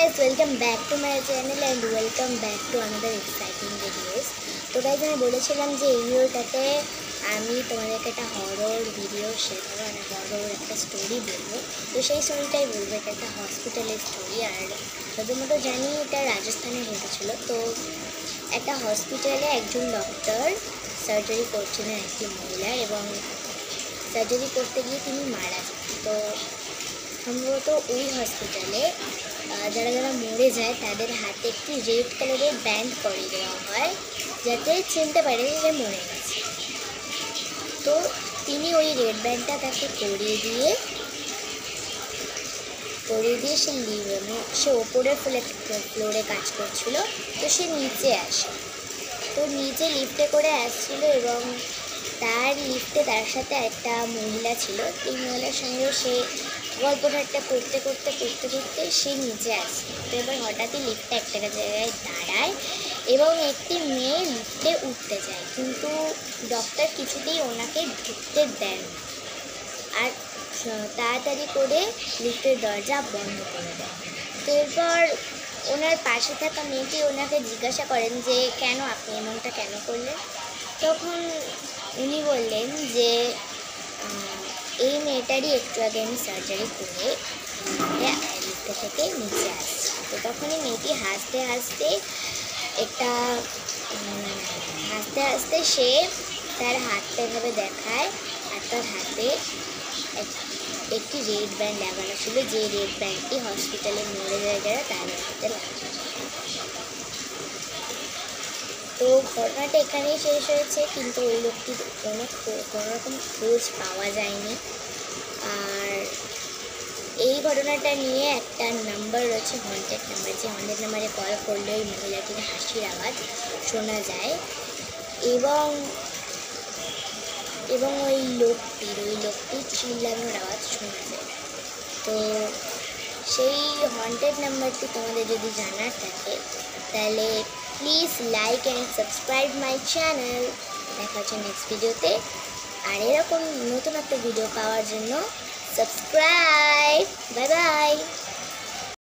guys, welcome back to my channel and welcome back to another exciting videos. তো guys আমি বলেছিলাম যে এই ভিডিওটাতে আমি তোমাদেরকে একটা হরর ভিডিও শেখাবো, মানে হরর একটা স্টোরি বলবো। তো সেই স্টোরিটাই বলবো, এটা একটা হসপিটালের স্টোরি। আর প্রথমত জানি এটা রাজস্থানে ঘটেছিল। তো একটা হসপিটালে একজন ডক্টর সার্জারি করছিলেন একটি মহিলার, এবং সার্জারি করতে গিয়ে তিনি মারা যান। তো সম্ভবত ওই হসপিটালে যারা যারা মরে যায় তাদের হাতে একটি রেড কালারের ব্যান্ড পরিয়ে দেওয়া হয়, যাতে চিনতে পারে যে মরে গেছে। তো তিনি ওই রেড ব্যান্ডটা তাকে পরিয়ে দিয়ে সে ওপরের ফ্লোরে কাজ করছিল। তো সে নিচে আসে, তো নিচে লিফটে করে আসছিল, এবং তার লিফটে তার সাথে একটা মহিলা ছিল। এই মহিলার সঙ্গে সে গল্প ঠাট্টা করতে করতে সে নিচে আসে। তো এবার হঠাৎই লিফটটা একটা জায়গায় দাঁড়ায় এবং একটি মেয়ে লিফটে উঠতে যায়, কিন্তু ডক্টর কিছুতেই ওনাকে ঢুকতে দেন আর তাড়াতাড়ি করে লিফটের দরজা বন্ধ করে দেয়। তো এরপর ওনার পাশে থাকা মেয়েটি ওনাকে জিজ্ঞাসা করেন যে কেন আপনি এমনটা কেন করলেন। তখন উনি বললেন যে এই মেয়েটারই একটু আগে আমি সার্জারি করে লিফটে থেকে নিচে আসছি। তো তখনই মেয়েটি হাসতে হাসতে সে তার হাতটা এভাবে দেখায়, আর তার হাতে একটি রেড ব্যান্ড লাগানো ছিল, যে রেড ব্যান্ডটি হসপিটালে মরে যায় যারা তাদের হাতে লাগানো। তো ঘটনাটা এখানেই শেষ হয়েছে, কিন্তু ওই লোকটির কোনো রকম খোঁজ পাওয়া যায়নি। আর এই ঘটনাটা নিয়ে একটা নাম্বার রয়েছে, হন্টেড নাম্বার, যে হন্টেড নাম্বারে কল করলে ওই মহিলাটির হাসির আওয়াজ শোনা যায়, এবং ওই লোকটির চিল্লানোর আওয়াজ শোনা যায়। তো সেই হন্টেড নাম্বারটি তোমাদের যদি জানার থাকে তাহলে please like and subscribe my channel. দেখা হচ্ছে নেক্সট ভিডিওতে। আর এরকম নতুন একটা ভিডিও পাওয়ার জন্য সাবস্ক্রাইব। Bye bye.